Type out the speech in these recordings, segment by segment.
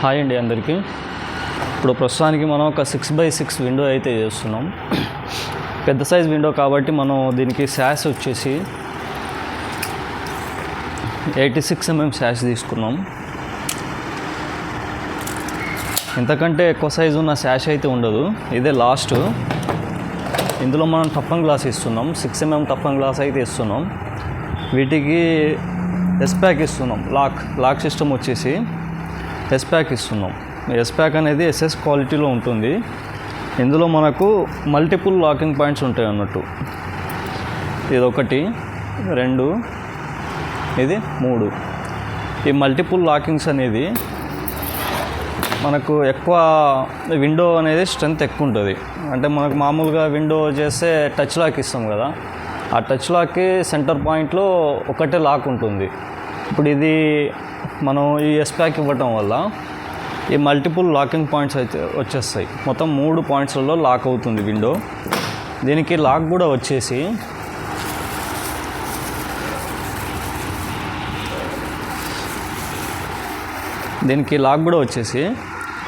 Hi అండి అందరికీ. ఇప్పుడు ప్రస్తుతానికి మనం ఒక 6x6 విండో అయితే చేస్తున్నాం. పెద్ద సైజ్ విండో కాబట్టి మనం దీనికి శాష్ వచ్చేసి 86 mm శాష్ తీసుకున్నాం. ఇంతకంటే ఎక్కువ సైజు ఉన్న శాష్ అయితే ఉండదు, ఇదే లాస్ట్. ఇందులో మనం టఫన్ గ్లాస్ ఇస్తున్నాం, 6 mm టఫన్ గ్లాస్ అయితే ఇస్తున్నాం. వీటికి ఎస్ ప్యాక్ ఇస్తున్నాం. లాక్ సిస్టమ్ వచ్చేసి ఎస్ ప్యాక్ ఇస్తున్నాం. ఎస్ ప్యాక్ అనేది ఎస్ఎస్ క్వాలిటీలో ఉంటుంది. ఇందులో మనకు మల్టిపుల్ లాకింగ్ పాయింట్స్ ఉంటాయి అన్నట్టు. ఇది 1, 2, ఇది 3. ఈ మల్టిపుల్ లాకింగ్స్ అనేది మనకు ఎక్కువ విండో అనేది స్ట్రెంత్ ఎక్కువ ఉంటుంది. అంటే మనకు మామూలుగా విండో చేస్తే టచ్ లాక్ ఇస్తాం కదా, ఆ టచ్ లాక్కి సెంటర్ పాయింట్లో ఒకటే లాక్ ఉంటుంది. ఇప్పుడు ఇది మనం ఈ ఎస్ ప్యాక్ ఇవ్వటం వల్ల ఈ మల్టిపుల్ లాకింగ్ పాయింట్స్ అయితే వచ్చేస్తాయి. మొత్తం 3 పాయింట్స్లలో లాక్ అవుతుంది విండో. దీనికి లాక్ కూడా వచ్చేసి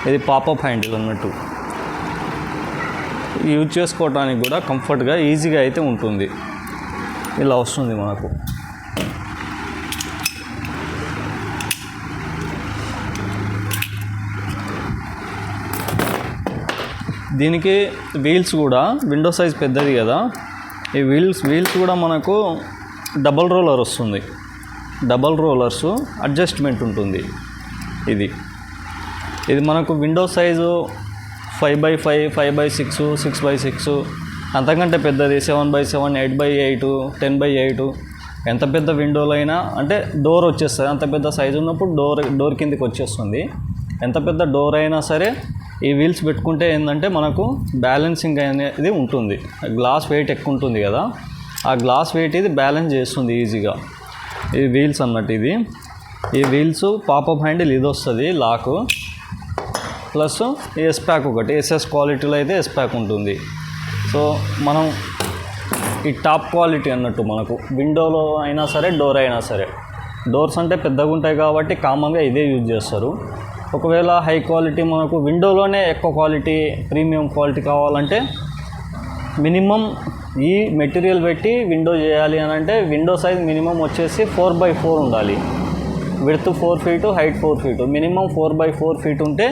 ఇది పాపప్ హ్యాండిల్ అన్నట్టు. యూజ్ చేసుకోవడానికి కూడా కంఫర్ట్గా ఈజీగా అయితే ఉంటుంది. ఇలా వస్తుంది మనకు. దీనికి వీల్స్ కూడా విండో సైజ్ పెద్దది కదా, ఈ వీల్స్ కూడా మనకు డబల్ రోలర్ వస్తుంది. డబల్ రోలర్స్ అడ్జస్ట్మెంట్ ఉంటుంది. ఇది మనకు window size 5x5, 5x6, 6x6, అంతకంటే పెద్దది 7x7, 8x8, 10x8. ఎంత పెద్ద విండోలైనా అంటే డోర్ వచ్చేస్తుంది. అంత పెద్ద సైజు ఉన్నప్పుడు డోర్ కిందకి వచ్చేస్తుంది. ఎంత పెద్ద డోర్ అయినా సరే ఈ వీల్స్ పెట్టుకుంటే ఏంటంటే మనకు బ్యాలెన్సింగ్ అనేది ఉంటుంది. గ్లాస్ వెయిట్ ఎక్కువ ఉంటుంది కదా, ఆ గ్లాస్ వెయిట్ ఇది బ్యాలెన్స్ చేస్తుంది ఈజీగా. ఇది వీల్స్ అన్నట్టు. ఈ వీల్స్ పాపప్ హ్యాండిల్ ఇది వస్తుంది లాకు, ప్లస్ ఎస్ ప్యాక్ ఒకటి ఎస్ఎస్ క్వాలిటీలో అయితే ఎస్ ప్యాక్ ఉంటుంది. సో మనం ఈ టాప్ క్వాలిటీ అన్నట్టు మనకు విండోలో అయినా సరే డోర్ అయినా సరే. డోర్స్ అంటే పెద్దగా ఉంటాయి కాబట్టి కామన్గా ఇదే యూజ్ చేస్తారు. ఒకవేళ హై క్వాలిటీ మనకు విండోలోనే ఎక్కువ క్వాలిటీ ప్రీమియం క్వాలిటీ కావాలంటే మినిమం ఈ మెటీరియల్ పెట్టి విండో చేయాలి అని అంటే విండో సైజ్ మినిమం వచ్చేసి 4x4 ఉండాలి. Width 4 feet, height 4 feet, minimum 4x4 feet ఉంటే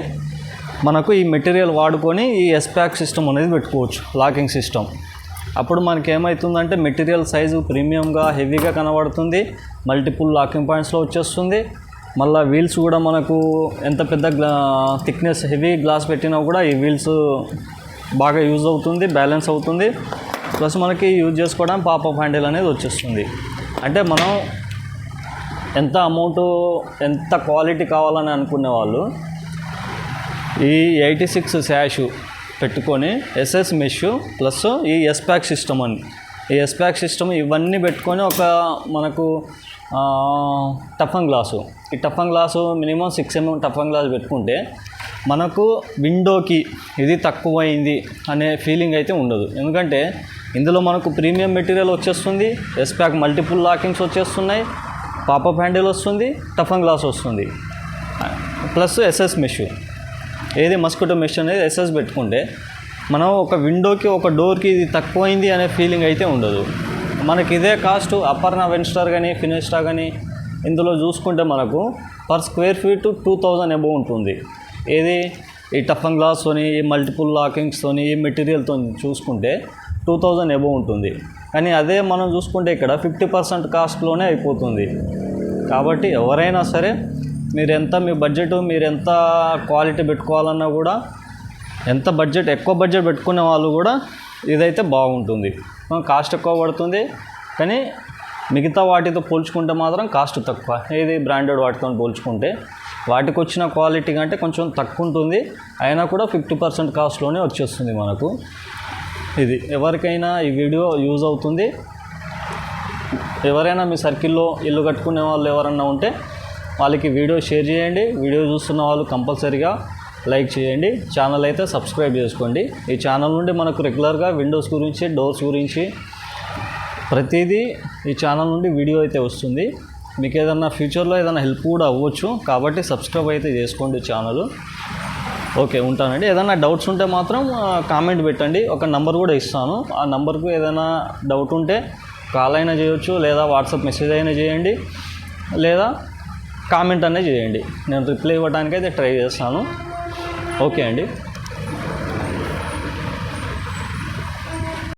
మనకు ఈ మెటీరియల్ వాడుకొని ఈ ఎస్ ప్యాక్ సిస్టమ్ అనేది పెట్టుకోవచ్చు, లాకింగ్ సిస్టమ్. అప్పుడు మనకి ఏమవుతుందంటే మెటీరియల్ సైజు ప్రీమియంగా హెవీగా కనబడుతుంది, మల్టిపుల్ లాకింగ్ పాయింట్స్లో వచ్చేస్తుంది. మళ్ళీ వీల్స్ కూడా మనకు ఎంత పెద్ద థిక్నెస్ హెవీ గ్లాస్ పెట్టినా కూడా ఈ వీల్స్ బాగా యూజ్ అవుతుంది, బ్యాలెన్స్ అవుతుంది. ప్లస్ మనకి యూజ్ చేసుకోవడానికి పాపప్ హ్యాండిల్ అనేది వచ్చేస్తుంది. అంటే మనం ఎంత అమౌంట్ ఎంత క్వాలిటీ కావాలని అనుకునే వాళ్ళు ఈ 86 శాష్ పెట్టుకొని ఎస్ఎస్ మెష్ ప్లస్ ఈ ఎస్ ప్యాక్ సిస్టమ్ ఈ ఎస్ ప్యాక్ సిస్టమ్ ఇవన్నీ పెట్టుకొని ఒక మనకు టఫన్ గ్లాసు, ఈ toughen glass minimum 6 mm toughen glass పెట్టుకుంటే మనకు విండోకి ఇది తక్కువైంది అనే ఫీలింగ్ అయితే ఉండదు. ఎందుకంటే ఇందులో మనకు ప్రీమియం మెటీరియల్ వచ్చేస్తుంది, ఎస్ ప్యాక్ మల్టిపుల్ లాకింగ్స్ వచ్చేస్తున్నాయి, పాపప్ హ్యాండిల్ వస్తుంది, టఫన్ గ్లాస్ వస్తుంది, ప్లస్ ఎస్ఎస్ మెష్. ఏది మస్కిటో మెష్ అనేది ఎస్ఎస్ పెట్టుకుంటే మనం ఒక విండోకి ఒక డోర్కి ఇది తక్కువైంది అనే ఫీలింగ్ అయితే ఉండదు. మనకి ఇదే కాస్ట్ అపర్ణ వెన్స్టార్ కానీ ఫినిస్టార్ కానీ ఇందులో చూసుకుంటే మనకు పర్ స్క్వేర్ ఫీట్ 2000 అబోవ్ ఉంటుంది. ఏది ఈ టఫన్ గ్లాస్తోని ఈ మల్టిపుల్ లాకింగ్స్తోని ఈ మెటీరియల్తో చూసుకుంటే 2000 అబోవ్ ఉంటుంది. కానీ అదే మనం చూసుకుంటే ఇక్కడ 50% కాస్ట్లోనే అయిపోతుంది. కాబట్టి ఎవరైనా సరే మీ బడ్జెట్ మీరు ఎంత క్వాలిటీ పెట్టుకోవాలన్నా కూడా ఎక్కువ బడ్జెట్ పెట్టుకునే వాళ్ళు కూడా ఇదైతే బాగుంటుంది. కాస్ట్ ఎక్కువ పడుతుంది కానీ మిగతా వాటితో పోల్చుకుంటే మాత్రం కాస్ట్ తక్కువ. ఇది బ్రాండెడ్ వాటితో పోల్చుకుంటే వాటికి వచ్చిన క్వాలిటీ కంటే కొంచెం తక్కువ ఉంటుంది, అయినా కూడా 50% కాస్ట్లోనే వచ్చేస్తుంది మనకు. ఇది ఎవరికైనా ఈ వీడియో యూజ్ అవుతుంది. ఎవరైనా మీ సర్కిల్లో ఇల్లు కట్టుకునే వాళ్ళు ఎవరన్నా ఉంటే వాళ్ళకి వీడియో షేర్ చేయండి. వీడియో చూస్తున్న వాళ్ళు కంపల్సరీగా లైక్ చేయండి. ఛానల్ అయితే సబ్స్క్రైబ్ చేసుకోండి. ఈ ఛానల్ నుండి మనకు రెగ్యులర్గా విండోస్ గురించి, డోర్స్ గురించి ప్రతిదీ ఈ ఛానల్ నుండి వీడియో అయితే వస్తుంది. మీకు ఏదన్నా ఫ్యూచర్లో ఏదైనా హెల్ప్ కూడా అవ్వచ్చు, కాబట్టి సబ్స్క్రైబ్ అయితే చేసుకోండి ఛానల్. ఓకే, ఉంటానండి. ఏదైనా డౌట్స్ ఉంటే మాత్రం కామెంట్ పెట్టండి. ఒక నంబర్ కూడా ఇస్తాను, ఆ నంబర్కు ఏదైనా డౌట్ ఉంటే కాల్ అయినా చేయొచ్చు, లేదా వాట్సాప్ మెసేజ్ అయినా చేయండి, లేదా కామెంట్ అనే చేయండి. నేను రిప్లై ఇవ్వడానికి అయితే ట్రై చేస్తాను. ఓకే అండి.